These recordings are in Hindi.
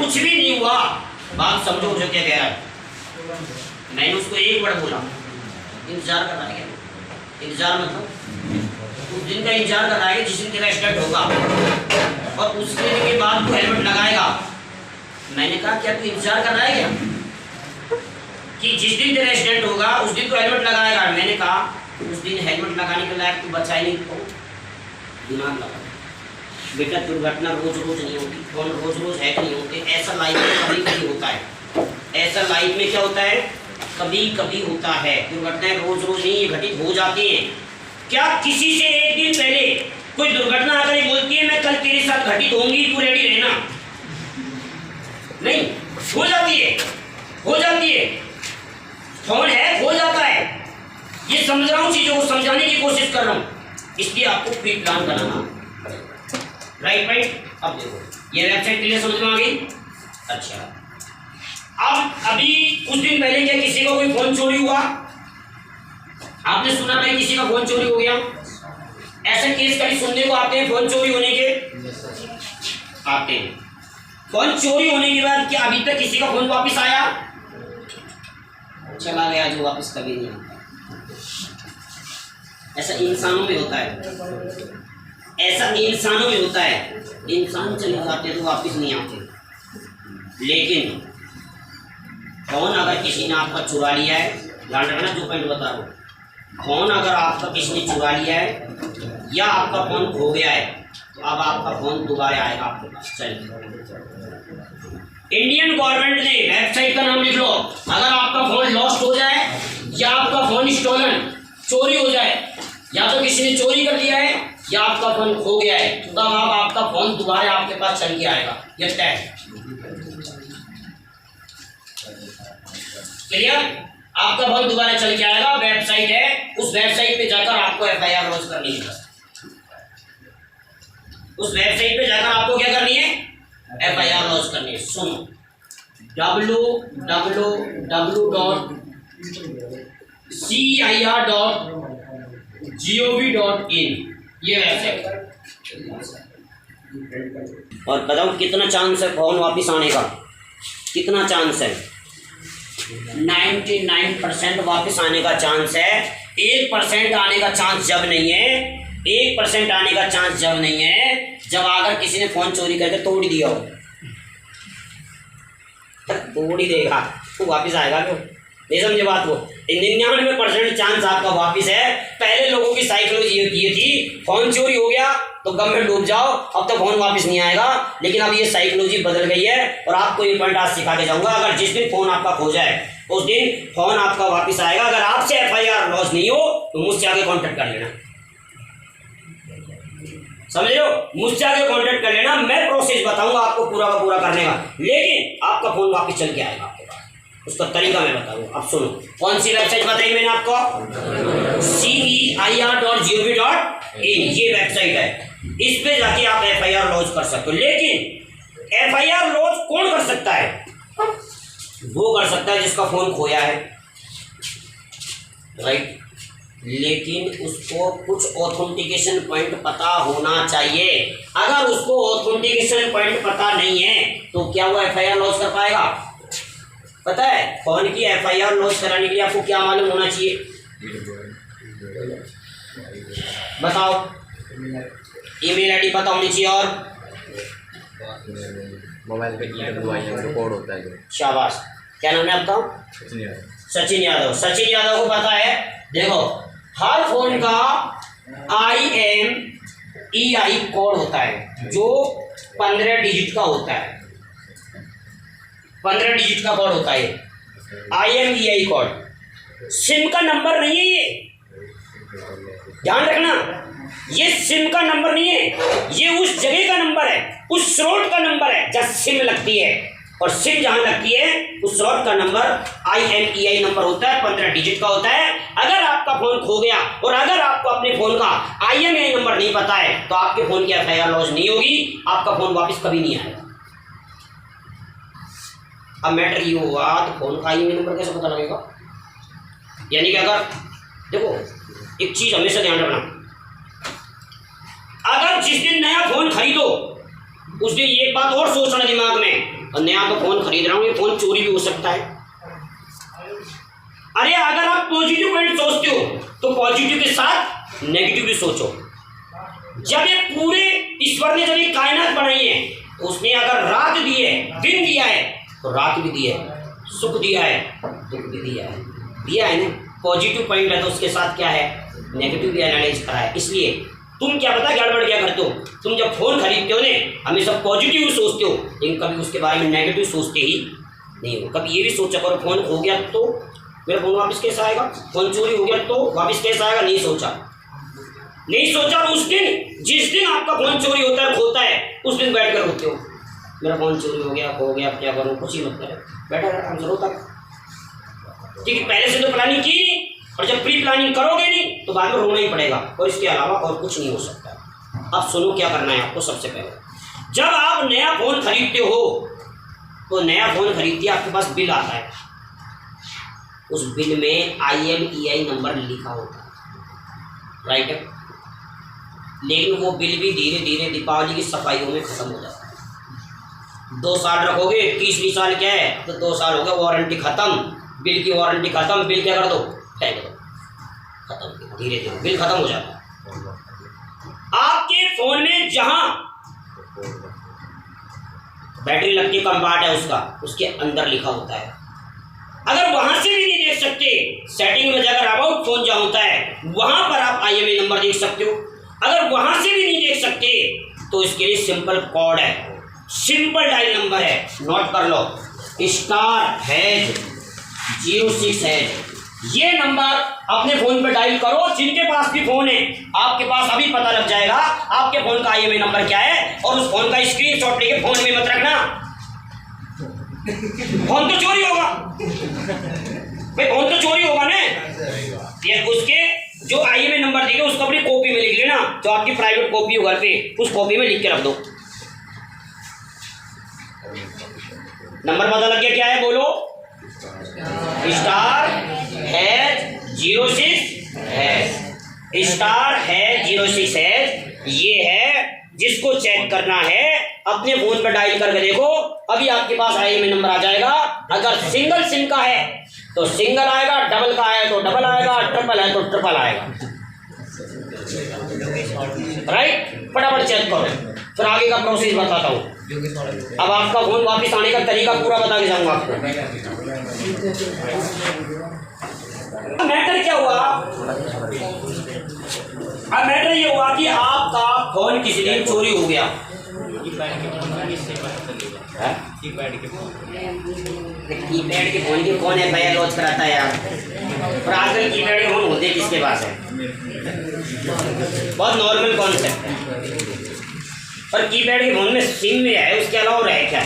कुछ भी नहीं हुआ, बात समझो जो क्या कह रहा है। मैंने उसको एक वर्ड बोला, इंतजार कर रहा है। इंतजार मतलब उस दिन का इंतजार कर रहा है जिस दिन तेरा स्टार्ट होगा, और उस दिन के बाद तू हेलमेट लगाएगा। मैंने कहा क्या तू इंतजार कर रहा है क्या कि जिस दिन तेरा एक्सीडेंट होगा उस दिन तू हेलमेट लगाएगा? मैंने कहा उस दिन हेलमेट लगाने के लायक तू बचा ही नहीं। तो दिमाग लगा बेटा, दुर्घटना रोज रोज नहीं होती, कौन रोज रोज है नहीं होते, ऐसा लाइफ में कभी कभी होता है। ऐसा लाइफ में क्या होता है, कभी कभी होता है। दुर्घटनाएं रोज रोज नहीं घटित हो जाती हैं। क्या किसी से एक दिन पहले कोई दुर्घटना आकर बोलती है मैं कल तेरे साथ घटित होंगी, तू रेडी रहना? नहीं, हो जाती है, हो जाती है। फोन है, हो जाता है। ये समझ रहा हूँ, चीजों को समझाने की कोशिश कर रहा हूँ, इसलिए आपको प्री प्लान बनाना। राइट। अब देखो ये वेबसाइट क्लियर समझ में आ गई। अच्छा, अब अभी कुछ दिन पहले क्या किसी का कोई फोन चोरी हुआ? आपने सुना भाई किसी का फोन चोरी हो गया? ऐसे केस कभी सुनने को आते हैं फोन चोरी होने के? आते हैं। फोन चोरी होने के बाद क्या अभी तक किसी का फोन वापस आया? चला गया जो वापस कभी नहीं आता। ऐसा इंसानों में होता है, ऐसा इंसानों में होता है। इंसान चले जाते तो वापस नहीं आते। लेकिन फोन अगर किसी ने आपका चुरा लिया है, ध्यान रखना जो पॉइंट बता रहा हूँ, फोन अगर आपका किसी ने चुरा लिया है या आपका फोन खो गया है, तो अब आपका फोन दोबारा आएगा आपके पास। चलिए, इंडियन गवर्नमेंट ने वेबसाइट का नाम लिख लो। अगर आपका फोन लॉस्ट हो जाए या आपका फोन स्टोलन चोरी हो जाए, या तो किसी ने चोरी कर लिया है या आपका फोन खो गया है, तो तब आपका फोन दोबारा आपके पास चल के आएगा। ये तय। क्लियर? आपका फोन दोबारा चल के आएगा। वेबसाइट है, उस वेबसाइट पे जाकर आपको FIR लॉन्च करनी है। उस वेबसाइट पे जाकर आपको क्या करनी है? FIR लॉन्च करनी है। सुनो, www.cir.gov.in ये वेबसाइट। और बताओ कितना चांस है फोन वापिस आने का? कितना चांस है? 99% वापस आने का चांस है। 1% आने का चांस जब नहीं है, 1% आने का चांस जब नहीं है, जब अगर किसी ने फोन चोरी करके तोड़ दिया हो। तोड़ ही देगा तो वापस आएगा क्यों? नहीं समझे बात को? 99% चांस आपका वापस है। पहले लोगों की साइकोलॉजी ये थी फोन चोरी हो गया तो गम में डूब जाओ, अब तो फोन वापस नहीं आएगा। लेकिन अब ये साइकोलॉजी बदल गई है और आपको ये पॉइंट आज सिखा के जाऊंगा। अगर जिस दिन फोन आपका खो जाए उस दिन फोन आपका वापस आएगा। अगर आपसे FIR लॉन्च नहीं हो तो मुझसे आगे कॉन्टेक्ट कर लेना। समझ लो, मुझसे आगे कॉन्टेक्ट कर लेना। मैं प्रोसेस बताऊंगा आपको पूरा का पूरा करने का, लेकिन आपका फोन वापस चल के आएगा आपके पास। उसका तरीका मैं बताऊंगा। अब सुनो, कौन सी वेबसाइट बताई मैंने आपको? CEIR.gov.in ये वेबसाइट है। इस पे जाके आप FIR लॉन्च कर सकते हो। लेकिन FIR लॉन्च कौन कर सकता है? वो कर सकता है जिसका फोन खोया है, राइट। लेकिन उसको कुछ ऑथेंटिकेशन पॉइंट पता होना चाहिए। अगर उसको ऑथेंटिकेशन पॉइंट पता नहीं है तो क्या वो FIR लॉन्च कर पाएगा? पता है फोन की FIR लॉन्च कराने के लिए आपको क्या मालूम होना चाहिए? बताओ। ईमेल आईडी पता होनी चाहिए और मोबाइल पे कोड होता है। शाबाश। क्या नाम है आपका? सचिन यादव। सचिन यादव को पता है। देखो, हर फोन का IMEI कोड होता है जो 15 डिजिट का होता है। 15 डिजिट का कोड होता है IMEI कोड। सिम का नंबर नहीं है ये, ध्यान रखना। ये सिम का नंबर नहीं है, ये उस जगह का नंबर है, उस स्लॉट का नंबर है जहाँ सिम लगती है। और सिम जहां लगती है उस स्लॉट का नंबर IMEI नंबर होता है, 15 डिजिट का होता है। अगर आपका फोन खो गया और अगर आपको अपने फोन का IMEI नंबर नहीं पता है तो आपके फोन की FIR लॉन्च नहीं होगी, आपका फोन वापस कभी नहीं आएगा। अब मैटर ये हुआ तो फोन का IMEI नंबर कैसे पता लगेगा? यानी कि अगर देखो, एक चीज हमेशा ध्यान रखना, अगर जिस दिन नया फोन खरीदो उस दिन एक बात और सोचना दिमाग में, और नया तो फोन खरीद रहा हूँ, ये फोन चोरी भी हो सकता है। अरे अगर आप पॉजिटिव पॉइंट सोचते हो तो पॉजिटिव के साथ नेगेटिव भी सोचो। जब ये पूरे ईश्वर ने जब ये कायनात बनाई है तो उसने अगर रात दी है, दिन दिया है, तो रात भी दी है, सुख दिया है, दुख भी दिया है ना। पॉजिटिव पॉइंट है तो उसके साथ क्या है, नेगेटिव भी एनालाइज करा है। इसलिए तुम क्या पता गड़बड़ क्या करते हो, तुम जब फोन खरीदते हो ना हमेशा पॉजिटिव सोचते हो, लेकिन कभी उसके बारे में नेगेटिव सोचते ही नहीं हो। कभी ये भी सोचा करो फोन खो गया तो मेरा फोन वापस कैसे आएगा, फोन चोरी हो गया तो वापस कैसे आएगा, नहीं सोचा। और उस दिन जिस दिन आपका फोन चोरी होता है, खोता है, उस दिन बैठ कर रोते हो, मेरा फोन चोरी हो गया, खो गया, क्या करूँ, कुछ ही मत करे, बैठा रहता जरूर तक। क्योंकि पहले से तो प्लानिंग की, और जब प्री प्लानिंग करोगे नहीं तो बाद में रोना ही पड़ेगा, और इसके अलावा और कुछ नहीं हो सकता। अब सुनो क्या करना है आपको। सबसे पहले जब आप नया फोन खरीदते हो तो नया फोन खरीदते आपके पास बिल आता है, उस बिल में IMEI नंबर लिखा होता है, राइट है। लेकिन वो बिल भी धीरे धीरे दीपावली की सफाइयों में खत्म हो जाता है। 2 साल रखोगे, 30 साल क्या है, तो 2 साल हो गया, वारंटी खत्म, बिल की वारंटी खत्म, बिल क्या कर दो, फेंक दो, खत्म। धीरे धीरे बिल खत्म हो जाता है। आपके फोन में जहां बैटरी लगती कंपार्ट है उसके अंदर लिखा होता है। अगर वहां से भी नहीं देख सकते, सेटिंग में जाकर अबाउट फोन जहां होता है वहां पर आप IMEI नंबर देख सकते हो। अगर वहां से भी नहीं देख सकते तो इसके लिए सिंपल कोड है, सिंपल डायल नंबर है, नोट कर लो, *#06#। ये नंबर अपने फोन पे डायल करो। जिनके पास भी फोन है आपके पास अभी पता लग जाएगा आपके फोन का IMEI नंबर क्या है, और उस फोन का स्क्रीनशॉट लेके फोन में मत रखना, फोन तो चोरी होगा भाई, फोन तो चोरी होगा ना। ये उसके जो IMEI नंबर देंगे उसको अपनी कॉपी में लिख लेना, जो आपकी प्राइवेट कॉपी हो घर पे, उस कॉपी में लिख के रख दो। नंबर पता लग गया क्या है, बोलो, *#06##. ये है जिसको चेक करना है अपने फोन पर डायल करके देखो, अभी आपके पास IMEI नंबर आ जाएगा। अगर सिंगल सिम का है तो सिंगल आएगा, डबल का है तो डबल आएगा, ट्रिपल है तो ट्रिपल आएगा, राइट। फटाफट चेक करो, फिर आगे का प्रोसेस बताता हूँ। अब आपका फोन वापस आने का तरीका पूरा बता के जाऊंगा आपको। मैटर क्या हुआ, अब मैटर ये हुआ कि आपका फोन किसी दिन चोरी हो गया। कीपैड के फोन की कौन FIR लॉन्च कराता है यार, और आजकल कीपैड के फोन होते किसके पास है, बहुत नॉर्मल कॉन्सेप्ट है। पर कीपैड के फोन में सिम में है, उसके अलावा रहे क्या,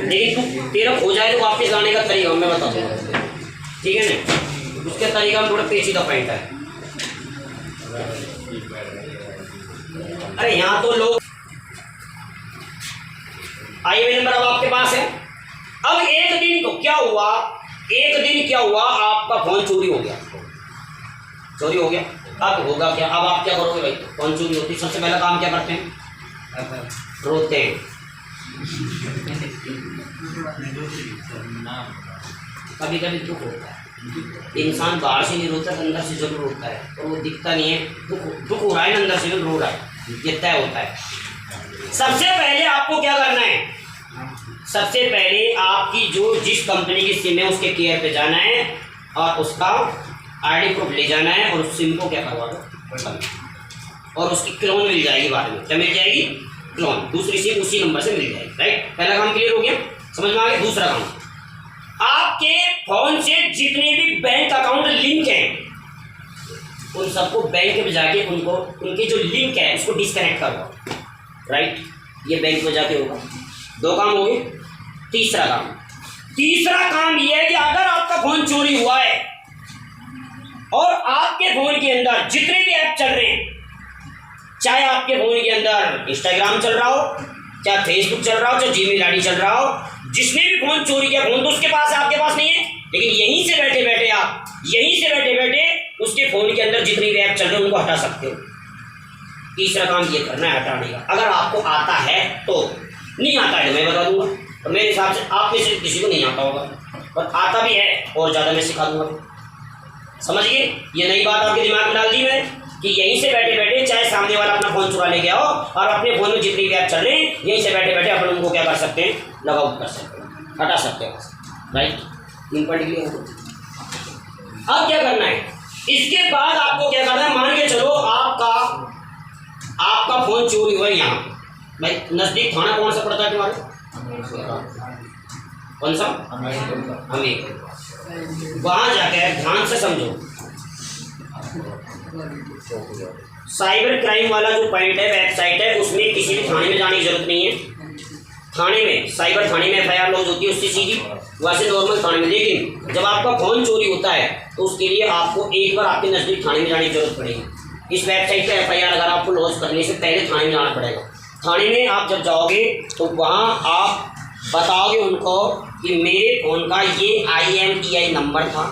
लेकिन तेरा हो जाए तो वापस लाने का तरीका मैं बता दूंगा, ठीक है ना। उसके तरीका में थोड़ा पेचीदा पॉइंट है। अरे यहाँ तो लोग IMEI नंबर अब आपके पास है। अब एक दिन क्या हुआ, आपका फोन चोरी हो गया, अब होगा क्या, अब आप क्या करोगे भाई, फोन चोरी होती सबसे पहला काम क्या करते हैं, रोते हैं। कभी कभी दुख होता है, इंसान बाहर से नहीं रोता, अंदर से जरूर रोता है, और वो दिखता नहीं है, दुख हो रहा है अंदर से रो रहा है, ये तय होता है। सबसे पहले आपको क्या करना है, सबसे पहले आपकी जो जिस कंपनी की सिम है उसके केयर पे जाना है, और उसका ID प्रूफ ले जाना है, और उस सिम को क्या करवा दो, और उसकी क्लोन मिल जाएगी बाद में, क्या मिल जाएगी, क्लोन, दूसरी सिम उसी नंबर से मिल जाएगी, राइट। पहला काम क्लियर हो गया, समझ में आ गया। दूसरा काम, आपके फोन से जितने भी बैंक अकाउंट लिंक हैं उन सबको बैंक में जाके उनके जो लिंक है उसको डिस्कनेक्ट करो, राइट। ये बैंक में जाके होगा। 2 काम हो गए। तीसरा काम ये है कि अगर आपका फोन चोरी हुआ है और आपके फोन के अंदर जितने भी ऐप चल रहे हैं, चाहे आपके फोन के अंदर इंस्टाग्राम चल रहा हो, चाहे फेसबुक चल रहा हो, चाहे जीमेल ID चल रहा हो, जिसने भी फोन चोरी किया, फोन तो उसके पास है, आपके पास नहीं है, लेकिन यहीं से बैठे बैठे उसके फोन के अंदर जितनी भी ऐप चल रहे हैं उनको हटा सकते हो। तीसरा काम ये करना है हटाने का। अगर आपको आता है तो, नहीं आता है तो मैं बता दूंगा, तो मेरे हिसाब से आप में से किसी को नहीं आता होगा, और आता भी है और ज़्यादा मैं सिखा दूंगा। समझिए, ये नई बात आपके दिमाग में डाल दी मैं कि यहीं से बैठे बैठे चाहे सामने वाला अपना फ़ोन चुरा ले गया हो और अपने फ़ोन में जितनी भी ऐप चल रहे हैं यहीं से बैठे बैठे अपन उनको क्या कर सकते हैं, लॉग आउट कर सकते हैं, हटा सकते हैं। Right, importantly. अब क्या करना है, इसके बाद आपको क्या करना है, मान के चलो आपका फ़ोन चोरी हुआ है यहाँ, भाई नज़दीक थाना कौन सा पड़ता है तुम्हारे, कौन सा, हमें वहाँ जाकर ध्यान से समझो, साइबर क्राइम वाला जो पॉइंट है, वेबसाइट है, उसमें किसी भी थाने में जाने की जरूरत नहीं है। थाने में, साइबर थाने में FIR लॉन्च होती है उससे सीधी, वैसे नॉर्मल थाने में। लेकिन जब आपका फ़ोन चोरी होता है तो उसके लिए आपको एक बार आपके नज़दीक थाने में जाने की जरूरत पड़ेगी। इस वेबसाइट पे FIR अगर आपको लॉन्च करने से पहले थाने में जाना पड़ेगा। थाने में आप जब जाओगे तो वहाँ आप बताओगे उनको कि मेरे फ़ोन का ये IMEI नंबर था,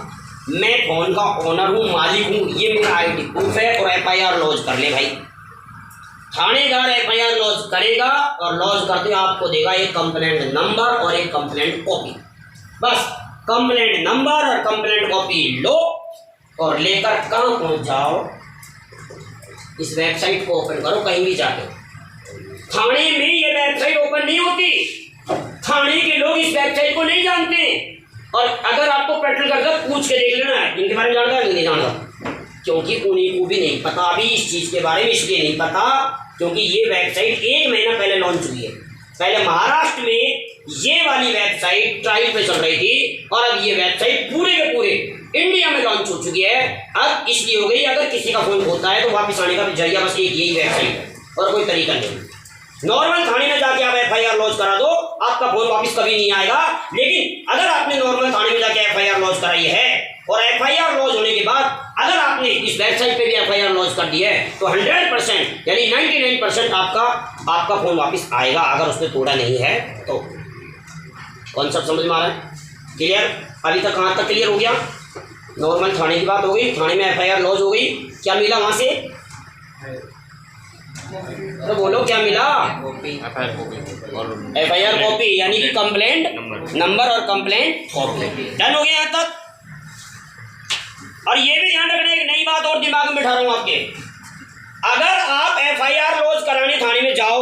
मैं फ़ोन का ओनर हूँ, मालिक हूँ, ये मेरा ID प्रूफ है, और FIR लॉन्च कर ले भाई। थानेदार FIR लॉन्च करेगा और लॉन्च करते आपको देगा एक कंप्लेंट नंबर और एक कंप्लेंट कॉपी। बस कंप्लेंट नंबर और कंप्लेंट कॉपी लो और लेकर कहाँ पहुँच जाओ, इस वेबसाइट को ओपन करो कहीं भी जाके। थाने में ये वेबसाइट ओपन नहीं होती, थाने के लोग इस वेबसाइट को नहीं जानते। और अगर आपको पेट्रोल कर पूछ के देख लेना है इनके बारे में जानता है नहीं जानता, क्योंकि उन्हीं को भी नहीं पता अभी इस चीज़ के बारे में। इसलिए नहीं पता क्योंकि ये वेबसाइट 1 महीना पहले लॉन्च हुई है। पहले महाराष्ट्र में ये वाली वेबसाइट ट्रायल पे चल रही थी और अब ये वेबसाइट पूरे के पूरे इंडिया में लॉन्च हो चुकी है। अब इसलिए हो गई, अगर किसी का फोन होता है तो वापस आने का जरिया बस एक यही वेबसाइट है और कोई तरीका नहीं। नॉर्मल थाने में जाके आप FIR लॉन्च करा दो, आपका फोन वापस कभी नहीं आएगा। लेकिन अगर आपने नॉर्मल थाने में जाके FIR लॉन्च कराई है और FIR लॉन्च होने के बाद अगर आपने इस वेबसाइट पे भी FIR लॉन्च कर दी है तो 100% यानी 99% आपका फोन वापस आएगा, अगर उसने तोड़ा नहीं है तो। कॉन्सेप्ट समझ में आ रहा है? क्लियर? अभी तक कहाँ तक क्लियर हो गया? नॉर्मल थाने की बात हो गई, थाने में FIR लॉन्च हो गई, क्या मिला वहाँ से? तो बोलो क्या मिला? FIR कॉपी यानी कि कंप्लेंट नंबर और कंप्लेंट कॉपी। डन हो गया यहाँ तक? और ये भी ध्यान रखना है, एक नई बात और दिमाग में बैठा रहा हूँ आपके। अगर आप FIR लॉन्च कराने थाने में जाओ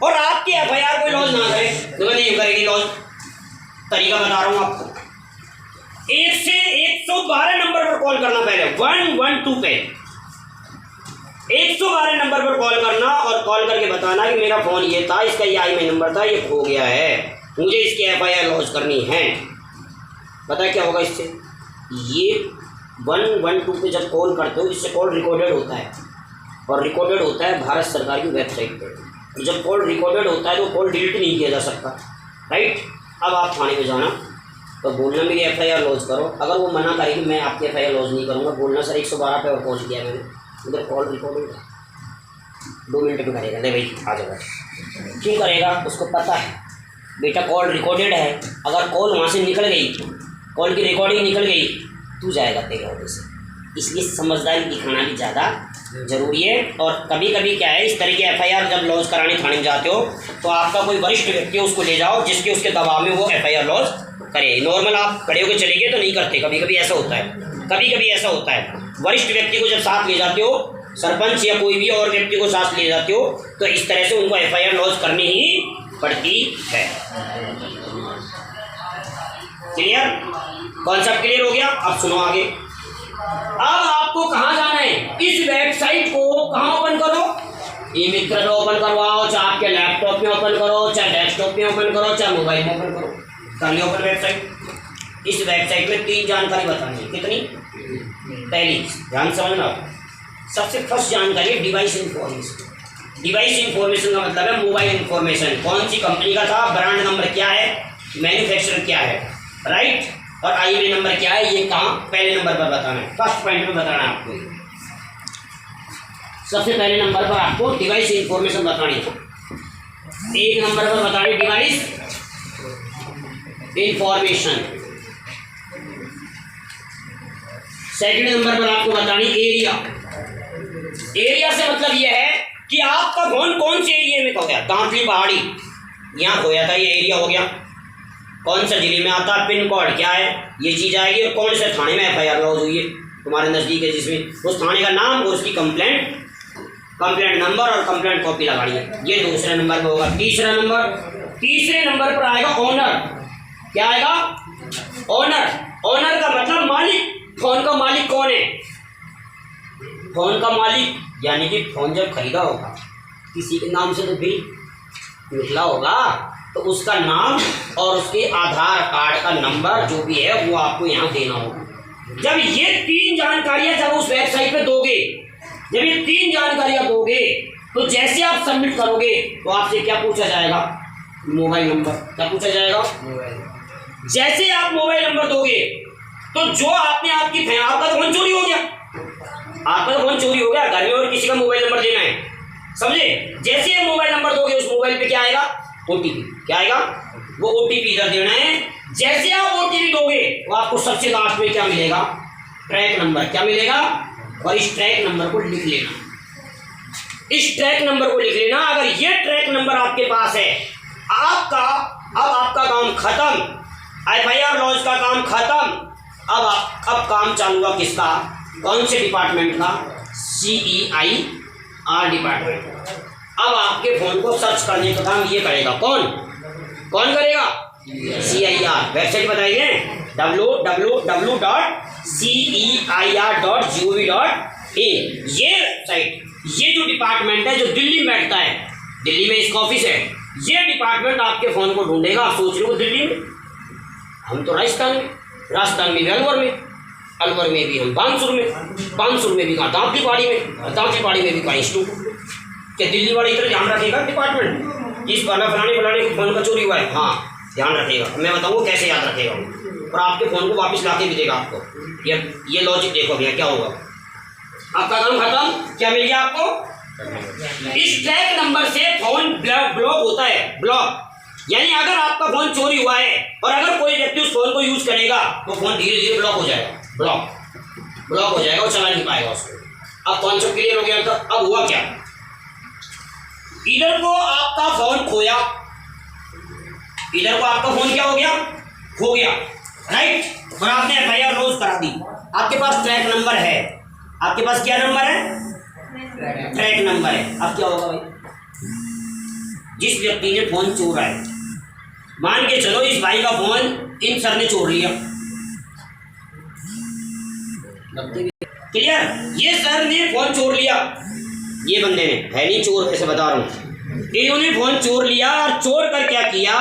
और आपकी FIR कोई लॉन्च ना करे तो मैं नहीं करेगी लॉन्च। तरीका बता रहा हूँ आपको, 1 से 112 नंबर पर कॉल करना, पहले 112 पे 112 नंबर पर कॉल करना और कॉल करके बताना कि मेरा फ़ोन ये था, इसका ये IMEI नंबर था, ये खो गया है, मुझे इसकी FIR लॉन्च करनी है। पता है क्या होगा इससे? ये 112 पे जब कॉल करते हो, इससे कॉल रिकॉर्डेड होता है और रिकॉर्डेड होता है भारत सरकार की वेबसाइट पर। जब कॉल रिकॉर्डेड होता है तो कॉल डिलीट नहीं किया जा सकता। राइट? अब आप थाने में जाना तो बोलना मेरी FIR लॉन्च करो। अगर वो मना करे कि मैं आपकी FIR लॉन्च नहीं करूँगा, बोलना सर 112 पे और कॉल किया मैंने, उधर कॉल रिकॉर्डेड है, 2 मिनट में करेगा। नहीं भाई आ जाएगा, क्यों करेगा? उसको पता है बेटा कॉल रिकॉर्डेड है, अगर कॉल वहाँ से निकल गई, कॉल की रिकॉर्डिंग निकल गई, तू जाएगा तेरे ऑफिस से। इसलिए समझदारी दिखाना भी ज़्यादा ज़रूरी है। और कभी कभी क्या है, इस तरह की FIR जब लॉन्च कराने थाने में जाते हो तो आपका कोई वरिष्ठ व्यक्ति है, उसको ले जाओ जिसके उसके दबाव में वो FIR लॉन्च करे। नॉर्मल आप खड़े होकर चले गए तो नहीं करते, कभी कभी ऐसा होता है, कभी कभी ऐसा होता है। वरिष्ठ व्यक्ति को जब साथ ले जाते हो, सरपंच या कोई भी और व्यक्ति को साथ ले जाते हो, तो इस तरह से उनको FIR लॉन्च करनी ही पड़ती है। क्लियर? कॉन्सेप्ट क्लियर हो गया? अब सुनो आगे। अब आपको कहाँ जाना है? इस वेबसाइट को कहाँ ओपन करो? ई-मित्र में ओपन करवाओ, चाहे आपके लैपटॉप में ओपन करो, चाहे डेस्कटॉप में ओपन करो, चाहे मोबाइल में ओपन करो, कर लिया ओपन वेबसाइट। इस वेबसाइट में 3 जानकारी बतानी है। कितनी? पहली, ध्यान समझना, सबसे फर्स्ट जानकारी है डिवाइस इंफॉर्मेशन। डिवाइस इंफॉर्मेशन का मतलब है मोबाइल इंफॉर्मेशन, कौन सी कंपनी का था, ब्रांड नंबर क्या है, मैन्युफैक्चरर क्या है, राइट, और IMEI नंबर क्या है, ये कहाँ पहले नंबर पर बताना है, फर्स्ट पॉइंट में बताना है आपको। सबसे पहले नंबर पर आपको डिवाइस इंफॉर्मेशन बतानी है। 1 नंबर पर बतानी डिवाइस इंफॉर्मेशन। सेकंड नंबर पर आपको बतानी एरिया। एरिया से मतलब ये है कि आपका फोन कौन से एरिया में खोया। दांतली पहाड़ी यहाँ खोया था, ये एरिया हो गया। कौन सा जिले में आता है, पिन कोड क्या है, ये चीज़ आएगी। और कौन से थाने में FIR लॉज हुई है तुम्हारे नज़दीक है, जिसमें उस थाने का नाम और उसकी कंप्लेंट नंबर और कंप्लेंट कॉपी लगानी है। ये दूसरे नंबर पर होगा। तीसरे नंबर पर आएगा ओनर। क्या आएगा, ओनर। ओनर का मतलब मालिक। फोन का मालिक कौन है, फोन का मालिक यानी कि फोन जब खरीदा होगा किसी के नाम से तो बिल निकला होगा, तो उसका नाम और उसके आधार कार्ड का नंबर जो भी है वो आपको यहाँ देना होगा। जब ये 3 जानकारियां जब उस वेबसाइट पे दोगे, जब ये 3 जानकारियां दोगे, तो जैसे आप सबमिट करोगे तो आपसे क्या पूछा जाएगा, मोबाइल नंबर। क्या पूछा जाएगा, जैसे आप मोबाइल नंबर दोगे तो जो आपने आपका तो फोन चोरी हो गया, आपका तो फोन चोरी हो गया, घर में और किसी का मोबाइल नंबर देना है, समझे। जैसे आप मोबाइल नंबर दोगे उस मोबाइल पे क्या आएगा, OTP। क्या आएगा, वो OTP इधर देना है। जैसे आप OTP दोगे तो आपको सबसे लास्ट में क्या मिलेगा, ट्रैक नंबर। क्या मिलेगा, और इस ट्रैक नंबर को लिख लेना, इस ट्रैक नंबर को लिख लेना। अगर ये ट्रैक नंबर आपके पास है, आपका काम खत्म, FIR लॉज का काम खत्म। अब काम चालू हुआ किसका, कौन से डिपार्टमेंट का, CEIR डिपार्टमेंट। अब आपके फोन को सर्च करने का काम ये करेगा, कौन करेगा, CEIR। वेबसाइट बताइए, www.ceir.gov.in। ये वेबसाइट, ये जो डिपार्टमेंट है जो दिल्ली में बैठता है, दिल्ली में इसका ऑफिस है, ये डिपार्टमेंट आपके फोन को ढूंढेगा। आप सोच रहे हो दिल्ली में, हम तो राजस्थान में भी अलवर में भी हम बानसूर में भी कहा, दांतली पहाड़ी में भी कहा इंस्टीट्यूट। क्या दिल्ली वाले इतना ध्यान रखेगा डिपार्टमेंट, इस फलाने को फोन का चोरी हुआ है, हाँ ध्यान रखेगा। मैं बताऊँ कैसे याद रखेगा, और आपके फोन को वापस लाके भी देगा आपको। ये लॉजिक देखो भैया क्या होगा, आपका काम खत्म, क्या मिल गया आपको, इस ट्रैक नंबर से फोन ब्लॉक होता है। ब्लॉक यानी अगर आपका फोन चोरी हुआ है और अगर कोई व्यक्ति उस फोन को यूज करेगा तो फोन धीरे धीरे ब्लॉक हो जाएगा, ब्लॉक हो जाएगा और चला नहीं पाएगा उसको। अब कॉन्सेप्ट क्लियर हो गया। तो अब हुआ क्या, इधर को आपका फोन खोया, इधर को आपका फोन क्या हो गया, खो गया, राइट। और आपने FIR लॉज करा दी, आपके पास ट्रैक नंबर है, आपके पास क्या नंबर है, ट्रैक नंबर है। अब क्या होगा भाई, जिस व्यक्ति ने फोन चोरा है, मान के चलो इस भाई का फोन इन सर ने चोर लिया, क्लियर, ये सर ने फोन चोर लिया, ये बंदे ने, है नहीं चोर, ऐसे बता रहा हूँ, इन्होंने फोन चोर लिया। और चोर कर क्या किया,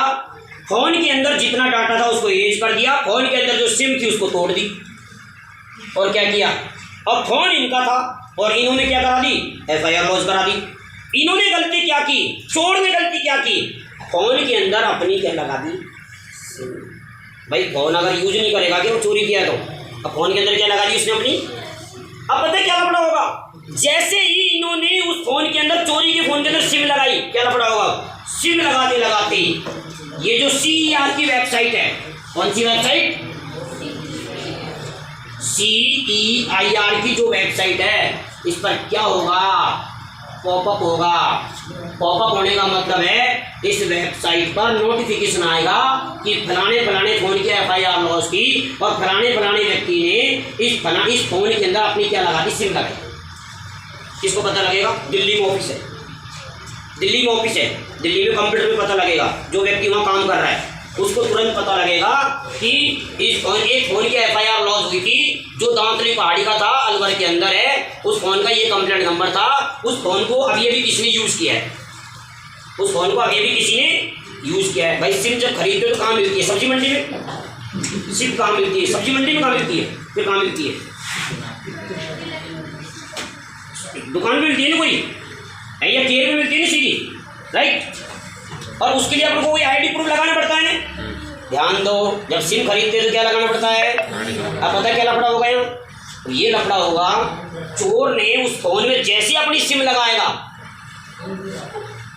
फोन के अंदर जितना डाटा था उसको इरेज कर दिया, फोन के अंदर जो सिम थी उसको तोड़ दी, और क्या किया, अब फोन इनका था और इन्होंने क्या करा दी, FIR लॉज करा दी। इन्होंने गलती क्या की, चोर ने गलती क्या की, फोन के अंदर अपनी क्या लगा दी, भाई फोन अगर यूज नहीं करेगा कि वो चोरी किया तो, अब फोन के अंदर क्या लगा दी उसने अपनी। अब पता है क्या लफड़ा होगा, जैसे ही इन्होंने उस फोन के अंदर, चोरी के फोन के अंदर सिम लगाई, क्या लफड़ा होगा, सिम लगाते ये जो CEIR की वेबसाइट है, कौन सी वेबसाइट, CEIR की जो वेबसाइट है, इस पर क्या होगा, पॉपअप होगा। पॉपअप होने का मतलब है इस वेबसाइट पर नोटिफिकेशन आएगा कि फलाने फोन की FIR लॉज की, और फलाने व्यक्ति ने इस फोन के अंदर अपनी क्या लगा दी, सिम लगाई। किसको पता लगेगा, दिल्ली में ऑफिस है, दिल्ली में कंप्यूटर में पता लगेगा, जो व्यक्ति वहाँ काम कर रहा है उसको तुरंत पता लगेगा कि एक फोन की FIR लॉज हुई थी जो दांतली पहाड़ी का था, अलवर के अंदर है, उस फोन का ये कंप्लेंट नंबर था, उस फोन को अभी किसी ने यूज़ किया है, भाई सिम जब खरीदते हो तो कहाँ मिलती है, सब्जी मंडी में, सिम कहाँ मिलती है, सब्जी मंडी में कहाँ मिलती है, फिर कहाँ मिलती है, दुकान में मिलती है ना कोई, या जेल में मिलती है ना सीधी, राइट। और उसके लिए आपको कोई ID प्रूफ लगाना पड़ता है ना, ध्यान दो, जब सिम खरीदते तो क्या लगाना पड़ता है, अब पता है क्या लफड़ा होगा यहाँ, तो ये लफड़ा होगा, चोर ने उस फोन में जैसे ही अपनी सिम लगाएगा,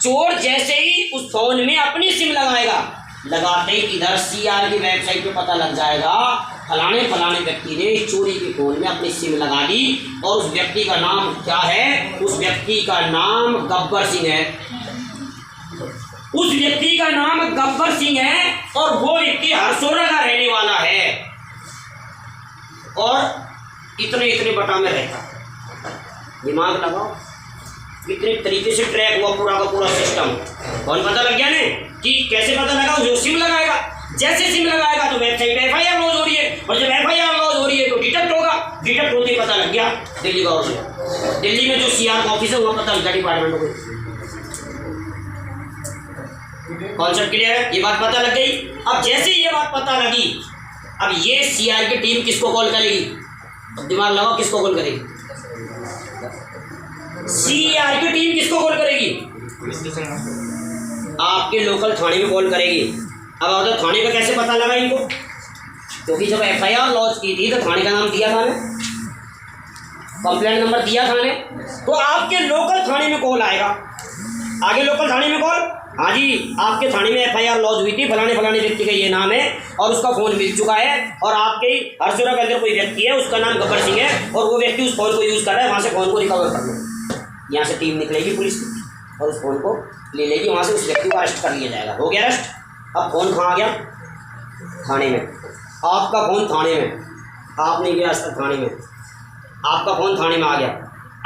चोर जैसे ही उस फोन में अपनी सिम लगाएगा, लगाते ही इधर CEIR की वेबसाइट पे पता लग जाएगा फलाने फलाने व्यक्ति ने चोरी के फोन में अपनी सिम लगा दी और उस व्यक्ति का नाम क्या है? उस व्यक्ति का नाम गब्बर सिंह है। उस व्यक्ति का नाम गब्बर सिंह है और वो व्यक्ति हरसोरा का रहने वाला है और इतने इतने बटा में रहता है। दिमाग लगाओ, इतने तरीके से ट्रैक हुआ पूरा का पूरा सिस्टम। कौन पता लग गया ने कि कैसे पता लगा? जो सिम लगाएगा, जैसे सिम लगाएगा तो वेबसाइट पे FIR लॉन्च हो रही है और जब FIR लॉन्च हो रही है तो डिटेक्ट होगा। डिटेक्ट होते ही पता लग गया दिल्ली गवर्नमेंट, दिल्ली में जो CR का ऑफिस है वहाँ पता लग गया डिपार्टमेंट को। कॉन्सेप्ट क्लियर है? ये बात पता लग गई। अब जैसे ये बात पता लगी, अब ये CR की टीम किसको कॉल करेगी? दिमाग लगाओ, किसको कॉल करेगी? CR की टीम किसको कॉल करेगी? आपके लोकल थाने में कॉल करेगी। अब अगर थाने का कैसे पता लगा इनको? क्योंकि जब FIR लॉन्च की थी तो थाने का नाम दिया था ने, कंप्लेंट नंबर दिया था ने, तो आपके लोकल थाने में कॉल आएगा। आगे लोकल थाने में कॉल, हाँ जी आपके थाने में FIR लॉन्च हुई थी, फलाने फलाने व्यक्ति का ये नाम है और उसका फ़ोन मिल चुका है और आपके हरसोरा के अंदर कोई व्यक्ति है उसका नाम गब्बर सिंह है और वो व्यक्ति उस फ़ोन को यूज़ कर रहा है, वहाँ से फ़ोन को रिकवर करना। यहाँ से टीम निकलेगी पुलिस की और उस फ़ोन को ले लेगी, वहाँ से उस व्यक्ति को अरेस्ट कर लिया जाएगा। हो गया अरेस्ट। अब फ़ोन कहाँ आ गया? थाने में। आपका फ़ोन थाने में, आप नहीं गया आज तक थाने में, आपका फ़ोन थाने में आ गया।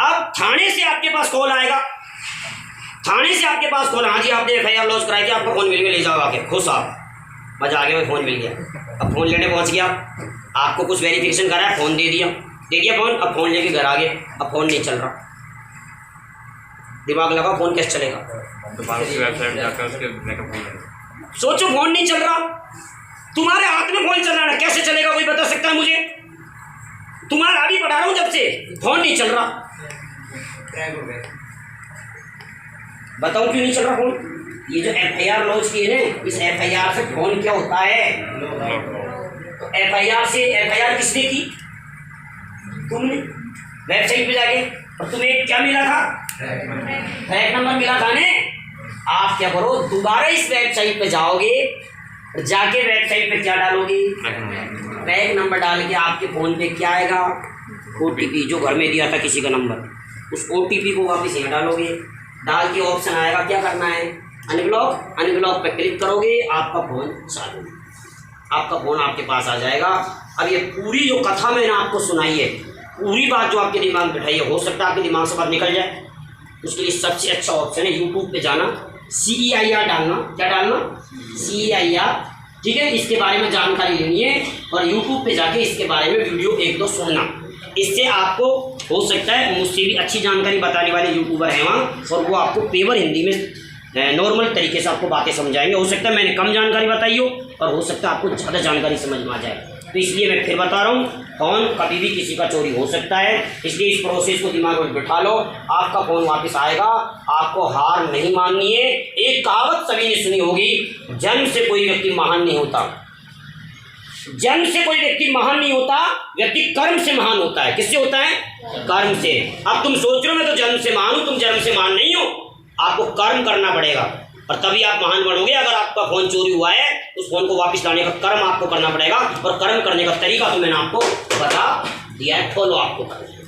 अब थाने से आपके पास कॉल आएगा, थाने से आपके पास कॉल, हाँ जी आपने FIR लॉन्च कराई थी, आपका फ़ोन मिल गया, ले जाओ आके। खुश आप, मजा आ गया, मैं फ़ोन मिल गया। अब फ़ोन लेने पहुँच गया, आपको कुछ वेरिफिकेशन करा है, फ़ोन दे दिया फ़ोन। अब फ़ोन लेके घर आ गए, अब फ़ोन नहीं चल रहा। दिमाग लगा, फ़ोन कैसे चलेगा? सोचो, फ़ोन नहीं चल रहा, तुम्हारे हाथ में फ़ोन चल रहा है, कैसे चलेगा? कोई बता सकता है मुझे? तुम्हारा अभी पढ़ा रहा हूँ जब से, फ़ोन नहीं चल रहा। बताओ क्यों नहीं चल रहा फ़ोन? ये जो FIR लॉन्च की है ना, इस FIR से फ़ोन क्या होता है? तो FIR से, FIR किसने की? तुमने वेबसाइट पे जाके, और तुम्हें क्या मिला था? ट्रैक नंबर मिला था ने। आप क्या करो, दोबारा इस वेबसाइट पे जाओगे, जाके वेबसाइट पे क्या डालोगे? ट्रैक नंबर डाल के आपके फ़ोन पे क्या आएगा? OTP, जो घर में दिया था किसी का नंबर, उस OTP को वापस यहाँ डालोगे। डाल के ऑप्शन आएगा, क्या करना है? अनब्लॉक। अनब्लॉक पे क्लिक करोगे, आपका फ़ोन चालू, आपका फ़ोन आपके पास आ जाएगा। अब ये पूरी जो कथा मैंने आपको सुनाई है, पूरी बात जो आपके दिमाग में बैठाई है, हो सकता है आपके दिमाग से बात निकल जाए। उसके लिए सबसे अच्छा ऑप्शन है यूट्यूब पे जाना, CEIR डालना। क्या डालना? CEIR, ठीक है। इसके बारे में जानकारी लेनी है और यूट्यूब पे जाके इसके बारे में वीडियो 1-2 सुनना। इससे आपको हो सकता है मुझसे भी अच्छी जानकारी बताने वाले यूट्यूबर हैं वहाँ, और वो आपको पेवर हिंदी में नॉर्मल तरीके से आपको बातें समझाएंगे। हो सकता है मैंने कम जानकारी बताई हो और हो सकता है आपको ज़्यादा जानकारी समझ में आ जाए। तो इसलिए मैं फिर बता रहा हूँ, फ़ोन कभी भी किसी का चोरी हो सकता है, इसलिए इस प्रोसेस को दिमाग में बिठा लो। आपका फ़ोन वापस आएगा, आपको हार नहीं माननी है। एक कहावत सभी ने सुनी होगी, जन्म से कोई व्यक्ति महान नहीं होता, जन्म से कोई व्यक्ति महान नहीं होता, व्यक्ति कर्म से महान होता है। किससे होता है? कर्म से। अब तुम सोच रहे हो मैं तो जन्म से महान हूँ, तुम जन्म से महान नहीं हो, आपको कर्म करना पड़ेगा और तभी आप महान बनोगे। अगर आपका फ़ोन चोरी हुआ है, उस फ़ोन को वापस लाने का कर्म आपको करना पड़ेगा, और कर्म करने का तरीका तो मैंने आपको बता दिया है, फॉलो आपको करना है।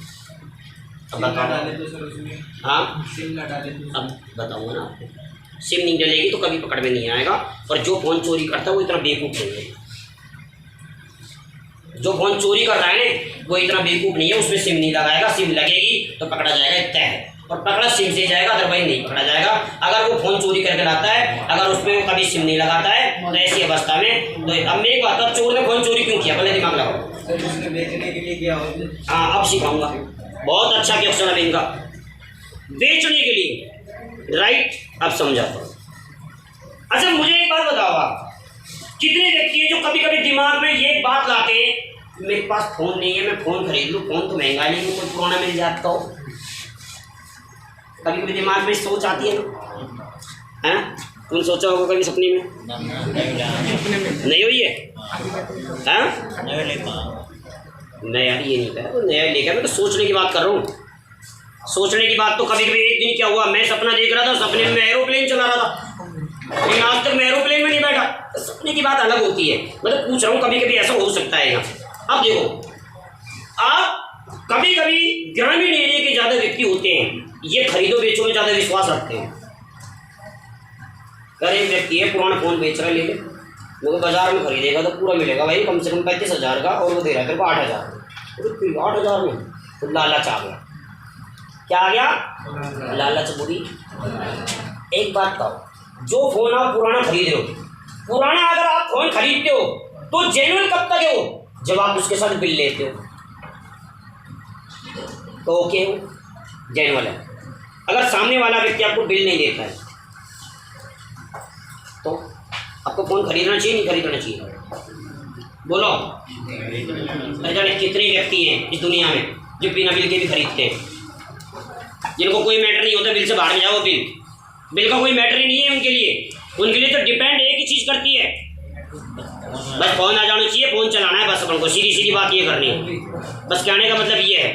अब बताओ, हाँ अब बताऊँगा ना आपको। सिम नहीं डलेगी तो कभी पकड़ में नहीं आएगा, और जो फ़ोन चोरी करता है वो इतना बेवकूफ़ नहीं है। जो फ़ोन चोरी कर रहा है ना, वो इतना बेवकूफ़ नहीं है, उसमें सिम नहीं लगाएगा। सिम लगेगी तो पकड़ा जाएगा, इतना है, और पकड़ा सिम से जाएगा, अदरवाइज नहीं पकड़ा जाएगा। अगर वो फ़ोन चोरी करके लाता है, अगर उसमें कभी सिम नहीं लगाता है, तो ऐसी अवस्था में तो अब मेरी बात, अब चोर ने फ़ोन चोरी क्यों किया? पहले दिमाग लगाओ। बेचने के लिए किया होगा। हाँ, अब सिखाऊंगा। बहुत अच्छा क्वेश्चन है इनका, बेचने के लिए, राइट। अब समझाता हूँ। अच्छा मुझे एक बात बताओ, आप कितने व्यक्ति हैं जो कभी कभी दिमाग में ये बात लाते हैं, मेरे पास फ़ोन नहीं है, मैं फ़ोन खरीद लूँ, फ़ोन तो महंगा नहीं है, कोई पुराना मिल जाता हो। कभी कभी दिमाग में सोच आती है ना, है? तुम सोचा होगा कभी सपने में? नहीं हुई है? नहीं यार, ये नहीं कहा, नया लेकर मैं तो सोचने की बात कर रहा हूँ। सोचने की बात तो कभी कभी एक दिन क्या हुआ, मैं सपना देख रहा था, सपने में एरोप्लेन चला रहा था, लेकिन आज तक मैं एरोप्लेन में नहीं बैठा। सपने की बात अलग होती है, मतलब पूछ रहा हूँ, कभी कभी ऐसा हो सकता है। अब देखो, आप कभी कभी ग्रामीण एरिया के ज़्यादा व्यक्ति होते हैं, ये खरीदो बेचो में ज़्यादा विश्वास रखते हैं। अगर एक व्यक्ति है पुराना फ़ोन बेच रहा है, ले ले, वो बाजार में खरीदेगा तो पूरा मिलेगा भाई, कम से कम 35,000 का, और वो दे रहा है तेरे को 8,000 में। 8,000 में तो लालच आ गया। क्या आ गया? लालच बुरी। एक बात कहो, जो फ़ोन आप पुराना खरीद रहे हो, पुराना अगर आप फ़ोन खरीदते हो तो जेन्युइन कब तक है वो? जब आप उसके साथ बिल लेते हो तो ओके हो, जेन्युइन है। अगर सामने वाला व्यक्ति आपको बिल नहीं देता है तो आपको फ़ोन खरीदना चाहिए नहीं खरीदना चाहिए? बोलो। अरे जाने कितने व्यक्ति हैं इस दुनिया में जो बिना बिल के भी खरीदते हैं, जिनको कोई मैटर नहीं होता, बिल से बाहर में जाओ, बिल का कोई मैटर ही नहीं है उनके लिए तो डिपेंड एक ही चीज़ करती है, बस फ़ोन आ जाना चाहिए, फ़ोन चलाना है, बस अपन को सीधी सीधी बात ये करनी है। बस कहने का मतलब ये है।